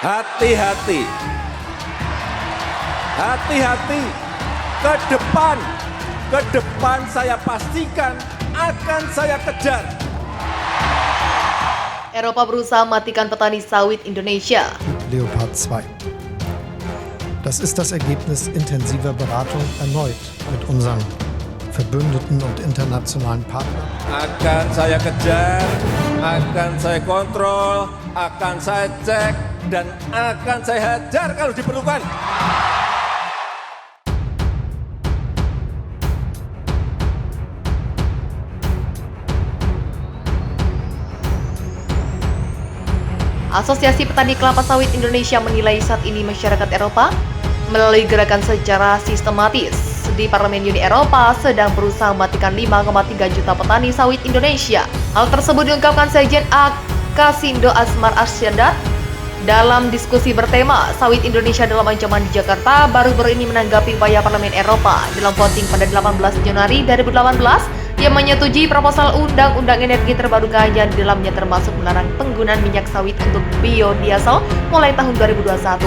Hati-hati, hati-hati, ke depan saya pastikan akan saya kejar. Eropa berusaha matikan petani sawit Indonesia. Leopard 2. Das ist das Ergebnis intensiver Beratung erneut mit unseren Verbündeten und internationalen Partnern. Akan saya kejar, akan saya kontrol, akan saya cek, dan akan saya hajar kalau diperlukan. Asosiasi Petani Kelapa Sawit Indonesia menilai saat ini masyarakat Eropa melalui gerakan secara sistematis di Parlemen Uni Eropa sedang berusaha mematikan 5,3 juta petani sawit Indonesia. Hal tersebut diungkapkan Sekjen Akasindo Asmar Arsyadat dalam diskusi bertema Sawit Indonesia dalam Ancaman di Jakarta baru-baru ini menanggapi upaya Parlemen Eropa dalam voting pada 18 Januari 2018 yang menyetujui proposal Undang-Undang Energi Terbarukan yang di dalamnya termasuk melarang penggunaan minyak sawit untuk biodiesel mulai tahun 2021.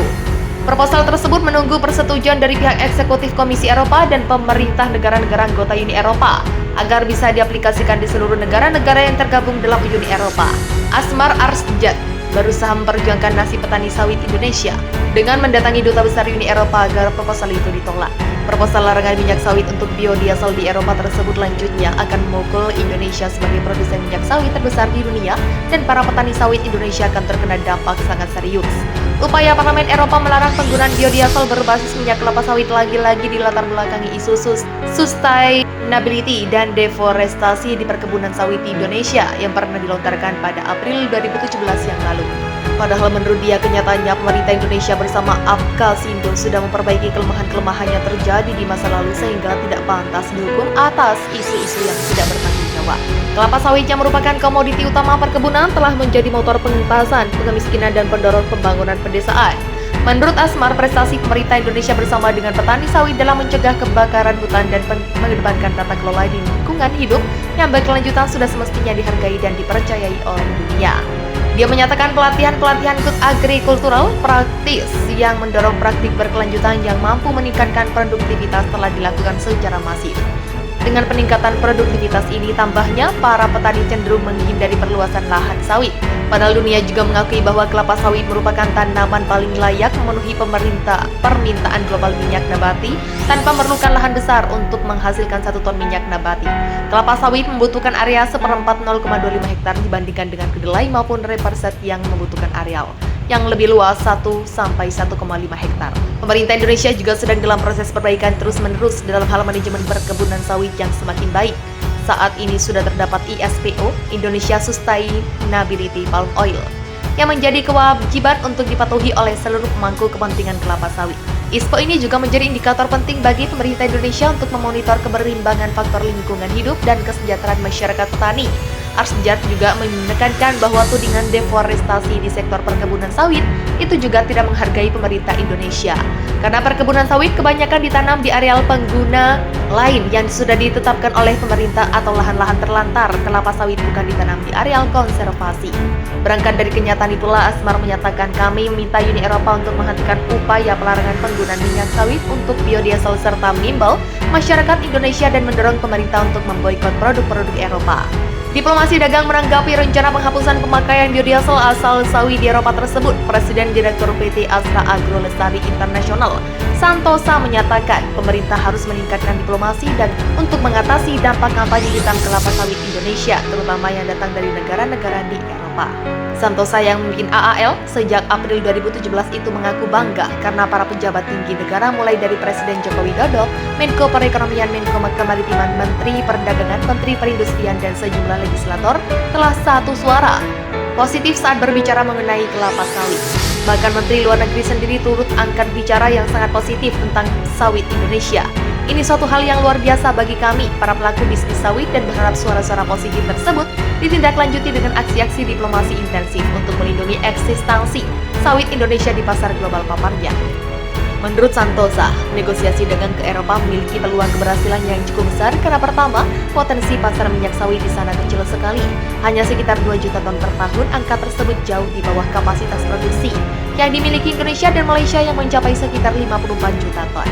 Proposal tersebut menunggu persetujuan dari pihak eksekutif Komisi Eropa dan pemerintah negara-negara anggota Uni Eropa agar bisa diaplikasikan di seluruh negara-negara yang tergabung dalam Uni Eropa. Asmar Arsjad berusaha memperjuangkan nasib petani sawit Indonesia dengan mendatangi Duta Besar Uni Eropa agar proposal itu ditolak. Proposal larangan minyak sawit untuk biodiesel di Eropa tersebut lanjutnya akan memukul Indonesia sebagai produsen minyak sawit terbesar di dunia dan para petani sawit Indonesia akan terkena dampak sangat serius. Upaya Parlemen Eropa melarang penggunaan biodiesel berbasis minyak kelapa sawit lagi-lagi dilatar belakangi isu sustainability dan deforestasi di perkebunan sawit di Indonesia yang pernah dilontarkan pada April 2017 yang lalu. Padahal menurut dia kenyataannya pemerintah Indonesia bersama Akasindo sudah memperbaiki kelemahan-kelemahan yang terjadi di masa lalu sehingga tidak pantas dihukum atas isu-isu yang tidak bertanggung jawab. Kelapa sawit yang merupakan komoditi utama perkebunan telah menjadi motor pengentasan, kemiskinan dan pendorong pembangunan pedesaan. Menurut Asmar, prestasi pemerintah Indonesia bersama dengan petani sawit dalam mencegah kebakaran hutan dan mengedepankan tata kelola di lingkungan hidup yang berkelanjutan sudah semestinya dihargai dan dipercayai oleh dunia. Dia menyatakan pelatihan-pelatihan agrikultural praktis yang mendorong praktik berkelanjutan yang mampu meningkatkan produktivitas telah dilakukan secara masif. Dengan peningkatan produktivitas ini, tambahnya para petani cenderung menghindari perluasan lahan sawit. Padahal dunia juga mengakui bahwa kelapa sawit merupakan tanaman paling layak memenuhi permintaan global minyak nabati tanpa memerlukan lahan besar untuk menghasilkan 1 ton minyak nabati. Kelapa sawit membutuhkan area seperempat 0,25 hektar dibandingkan dengan kedelai maupun reperset yang membutuhkan areal yang lebih luas 1-1,5 hektar. Pemerintah Indonesia juga sedang dalam proses perbaikan terus-menerus dalam hal manajemen perkebunan sawit yang semakin baik. Saat ini sudah terdapat ISPO, Indonesia Sustainability Palm Oil, yang menjadi kewajiban untuk dipatuhi oleh seluruh pemangku kepentingan kelapa sawit. ISPO ini juga menjadi indikator penting bagi pemerintah Indonesia untuk memonitor keberimbangan faktor lingkungan hidup dan kesejahteraan masyarakat petani. Arsjad juga menekankan bahwa tudingan deforestasi di sektor perkebunan sawit itu juga tidak menghargai pemerintah Indonesia. Karena perkebunan sawit kebanyakan ditanam di areal pengguna lain yang sudah ditetapkan oleh pemerintah atau lahan-lahan terlantar, kelapa sawit bukan ditanam di areal konservasi. Berangkat dari kenyataan itulah Asmar menyatakan kami meminta Uni Eropa untuk menghentikan upaya pelarangan penggunaan minyak sawit untuk biodiesel serta menimbau masyarakat Indonesia dan mendorong pemerintah untuk memboikot produk-produk Eropa. Diplomasi dagang menanggapi rencana penghapusan pemakaian biodiesel asal sawit di Eropa tersebut. Presiden Direktur PT Astra Agro Lestari Internasional, Santosa, menyatakan pemerintah harus meningkatkan diplomasi dan untuk mengatasi dampak kampanye hitam kelapa sawit Indonesia, terutama yang datang dari negara-negara di Eropa. Santosa yang memimpin AAL sejak April 2017 itu mengaku bangga karena para pejabat tinggi negara mulai dari Presiden Joko Widodo, Menko Perekonomian, Menko Kemaritiman, Menteri Perdagangan, Menteri Perindustrian, dan sejumlah legislator telah satu suara positif saat berbicara mengenai kelapa sawit. Bahkan Menteri Luar Negeri sendiri turut angkat bicara yang sangat positif tentang sawit Indonesia. Ini suatu hal yang luar biasa bagi kami, para pelaku bisnis sawit, dan berharap suara-suara positif tersebut ditindaklanjuti dengan aksi-aksi diplomasi intensif untuk melindungi eksistensi sawit Indonesia di pasar global paparnya. Menurut Santosa, negosiasi dagang ke Eropa memiliki peluang keberhasilan yang cukup besar karena pertama, potensi pasar minyak sawit di sana kecil sekali. Hanya sekitar 2 juta ton per tahun, angka tersebut jauh di bawah kapasitas produksi yang dimiliki Indonesia dan Malaysia yang mencapai sekitar 54 juta ton.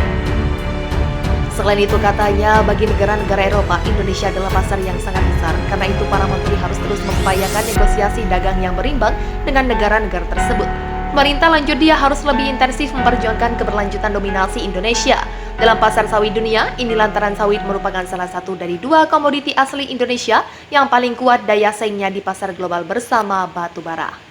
Selain itu katanya, bagi negara-negara Eropa, Indonesia adalah pasar yang sangat besar. Karena itu para menteri harus terus mengupayakan negosiasi dagang yang berimbang dengan negara-negara tersebut. Pemerintah lanjut dia harus lebih intensif memperjuangkan keberlanjutan dominasi Indonesia dalam pasar sawit dunia. Ini lantaran sawit merupakan salah satu dari 2 komoditi asli Indonesia yang paling kuat daya saingnya di pasar global bersama batu bara.